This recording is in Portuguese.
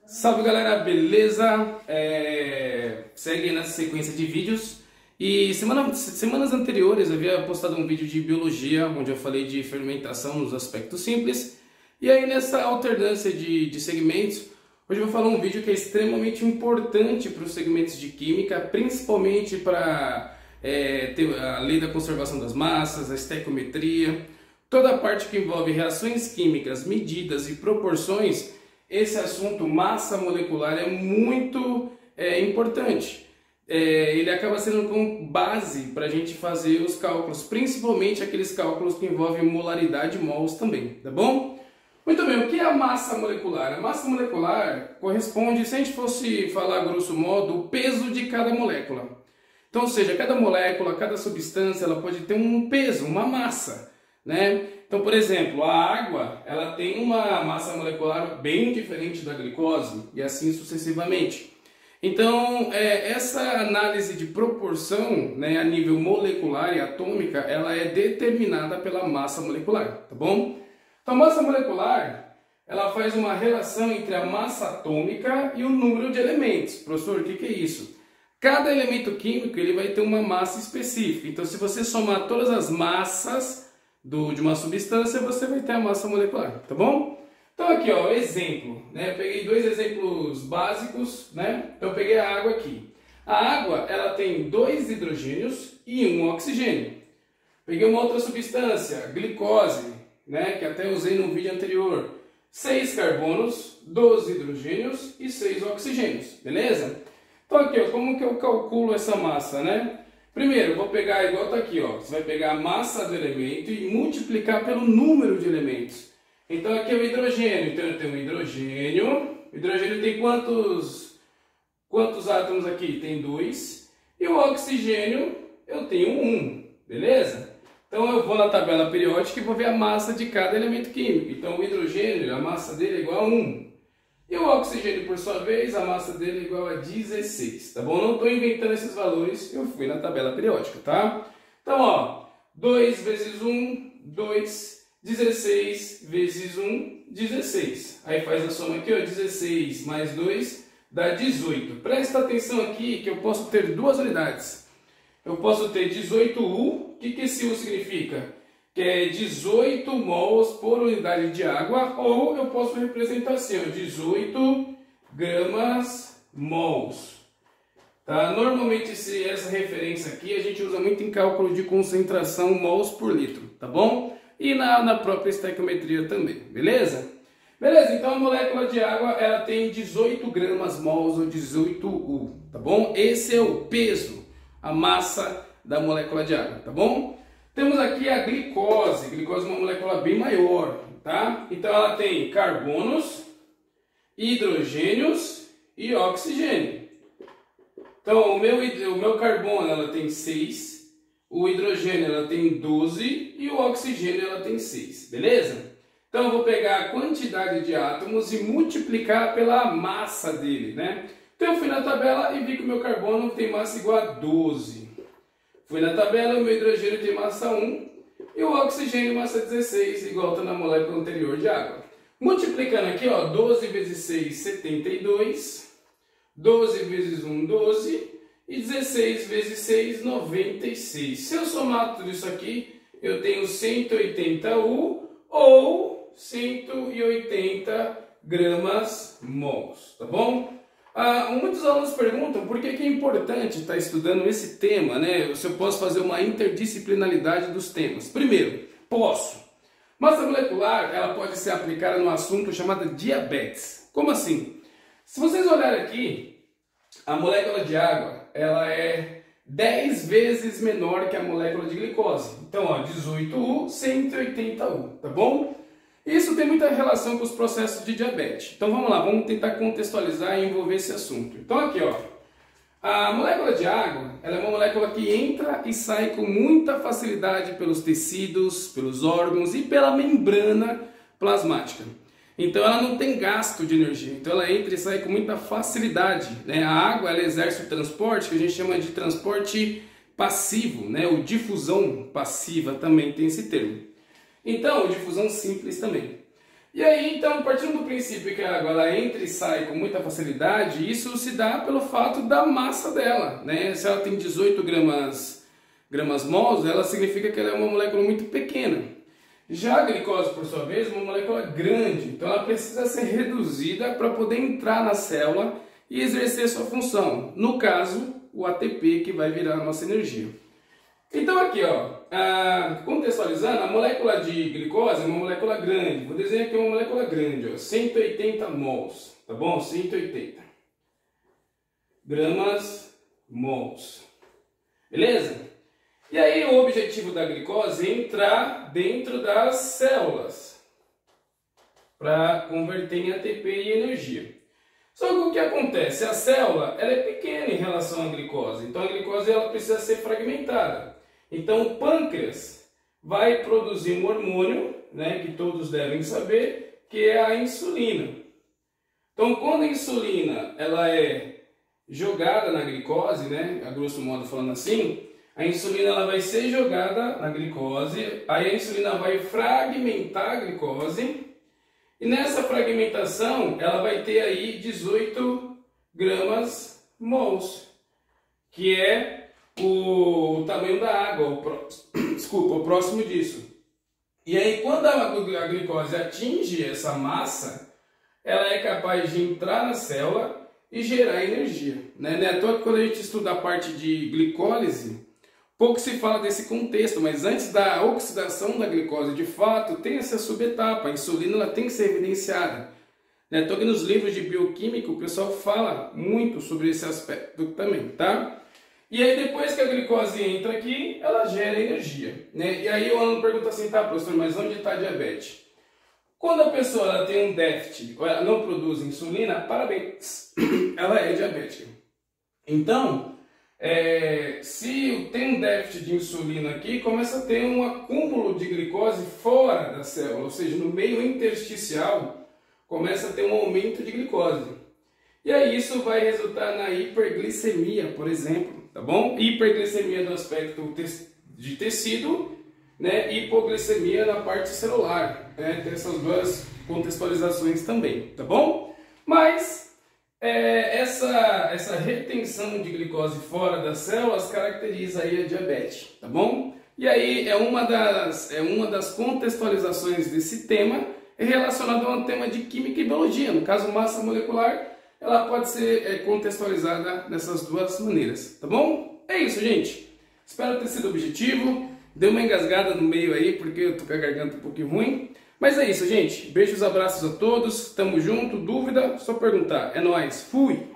Salve galera, beleza? Segue nessa sequência de vídeos. E semanas anteriores eu havia postado um vídeo de biologia, onde eu falei de fermentação nos aspectos simples. E aí nessa alternância de segmentos, hoje eu vou falar um vídeo que é extremamente importante para os segmentos de química, principalmente para ter a lei da conservação das massas, a estequiometria, toda a parte que envolve reações químicas, medidas e proporções. Esse assunto massa molecular é muito importante. Ele acaba sendo como base para a gente fazer os cálculos, principalmente aqueles cálculos que envolvem molaridade e mols também, tá bom? Muito bem, o que é a massa molecular? A massa molecular corresponde, se a gente fosse falar grosso modo, o peso de cada molécula. Então, ou seja, cada molécula, cada substância, ela pode ter um peso, uma massa, né? Então, por exemplo, a água, ela tem uma massa molecular bem diferente da glicose e assim sucessivamente. Então, essa análise de proporção, né, a nível molecular e atômica, ela é determinada pela massa molecular, tá bom? Então, a massa molecular, ela faz uma relação entre a massa atômica e o número de elementos. Professor, o que é isso? Cada elemento químico ele vai ter uma massa específica. Então, se você somar todas as massas de uma substância, você vai ter a massa molecular, tá bom? Então aqui, ó, exemplo, né? Eu peguei dois exemplos básicos, né? Então eu peguei a água aqui. A água, ela tem 2 hidrogênios e 1 oxigênio. Peguei uma outra substância, glicose, né? Que até usei no vídeo anterior. 6 carbonos, 12 hidrogênios e 6 oxigênios, beleza? Então aqui, ó, como que eu calculo essa massa, né? Primeiro, eu vou pegar, igual está aqui, ó, você vai pegar a massa do elemento e multiplicar pelo número de elementos. Então aqui é o hidrogênio, então eu tenho o hidrogênio. O hidrogênio tem quantos átomos aqui? Tem 2. E o oxigênio eu tenho 1, beleza? Então eu vou na tabela periódica e vou ver a massa de cada elemento químico. Então o hidrogênio, a massa dele é igual a 1. E o oxigênio, por sua vez, a massa dele é igual a 16, tá bom? Não estou inventando esses valores, eu fui na tabela periódica, tá? Então, ó, 2 vezes 1, 2, 16 vezes 1, 16. Aí faz a soma aqui, ó, 16 mais 2 dá 18. Presta atenção aqui que eu posso ter duas unidades. Eu posso ter 18U, o que esse U significa? Que é 18 mols por unidade de água, ou eu posso representar assim, ó, 18 gramas mols. Tá? Normalmente essa referência aqui a gente usa muito em cálculo de concentração mols por litro, tá bom? E na própria estequiometria também, beleza? Beleza, então a molécula de água ela tem 18 gramas mols ou 18U, tá bom? Esse é o peso, a massa da molécula de água, tá bom? Temos aqui a glicose. Glicose é uma molécula bem maior, tá? Então ela tem carbonos, hidrogênios e oxigênio. Então o meu carbono ela tem 6, o hidrogênio ela tem 12 e o oxigênio ela tem 6, beleza? Então eu vou pegar a quantidade de átomos e multiplicar pela massa dele, né? Então eu fui na tabela e vi que o meu carbono tem massa igual a 12. Fui na tabela, o meu hidrogênio tem massa 1 e o oxigênio massa 16, igual está na molécula anterior de água. Multiplicando aqui, ó, 12 vezes 6, 72, 12 vezes 1, 12 e 16 vezes 6, 96. Se eu somar tudo isso aqui, eu tenho 180U ou 180 gramas mols, tá bom? Muitos alunos perguntam por que é importante estar estudando esse tema, né? Se eu posso fazer uma interdisciplinaridade dos temas. Primeiro, posso. Massa molecular ela pode ser aplicada num assunto chamado diabetes. Como assim? Se vocês olharem aqui, a molécula de água ela é 10 vezes menor que a molécula de glicose. Então, ó, 18U, 180U, tá bom? Isso tem muita relação com os processos de diabetes. Então vamos lá, vamos tentar contextualizar e envolver esse assunto. Então aqui, ó, a molécula de água, ela é uma molécula que entra e sai com muita facilidade pelos tecidos, pelos órgãos e pela membrana plasmática. Então ela não tem gasto de energia, então ela entra e sai com muita facilidade, né? A água ela exerce o transporte que a gente chama de transporte passivo, né? Ou difusão passiva também tem esse termo. Então, difusão simples também. E aí, então, partindo do princípio que a água ela entra e sai com muita facilidade, isso se dá pelo fato da massa dela, né? Se ela tem 18 gramas mols, ela significa que ela é uma molécula muito pequena. Já a glicose, por sua vez, é uma molécula grande, então ela precisa ser reduzida para poder entrar na célula e exercer sua função. No caso, o ATP, que vai virar a nossa energia. Então aqui, ó, contextualizando, a molécula de glicose é uma molécula grande. Vou desenhar aqui uma molécula grande, ó, 180 mols, tá bom? 180 gramas mols. Beleza? E aí o objetivo da glicose é entrar dentro das células para converter em ATP e energia. Só que o que acontece? A célula ela é pequena em relação à glicose, então a glicose ela precisa ser fragmentada. Então o pâncreas vai produzir um hormônio, né, que todos devem saber, que é a insulina. Então quando a insulina ela é jogada na glicose, né, a grosso modo falando assim, a insulina ela vai ser jogada na glicose, aí a insulina vai fragmentar a glicose, e nessa fragmentação ela vai ter aí 18 gramas mols, que é o tamanho da água, o próximo disso. E aí quando a glicose atinge essa massa, ela é capaz de entrar na célula e gerar energia, né? Não é à toa que quando a gente estuda a parte de glicólise, pouco se fala desse contexto, mas antes da oxidação da glicose, de fato, tem essa subetapa. A insulina ela tem que ser evidenciada. Então, nos livros de bioquímica, o pessoal fala muito sobre esse aspecto também, tá? E aí, depois que a glicose entra aqui, ela gera energia, né? E aí o aluno pergunta assim, tá, professor, mas onde está a diabetes? Quando a pessoa ela tem um déficit, ou ela não produz insulina, parabéns, ela é diabética. Então, se tem um déficit de insulina aqui, começa a ter um acúmulo de glicose fora da célula, ou seja, no meio intersticial, começa a ter um aumento de glicose. E aí isso vai resultar na hiperglicemia, por exemplo, tá bom? Hiperglicemia no aspecto de tecido, né? Hipoglicemia na parte celular, né? Tem essas duas contextualizações também, tá bom? Mas essa retenção de glicose fora das células caracteriza aí a diabetes, tá bom? E aí é uma das contextualizações desse tema relacionado a um tema de química e biologia. No caso, massa molecular, ela pode ser contextualizada dessas duas maneiras, tá bom? É isso, gente. Espero ter sido objetivo. Deu uma engasgada no meio aí, porque eu tô com a garganta um pouquinho ruim. Mas é isso, gente. Beijos, abraços a todos. Tamo junto. Dúvida? Só perguntar. É nóis. Fui!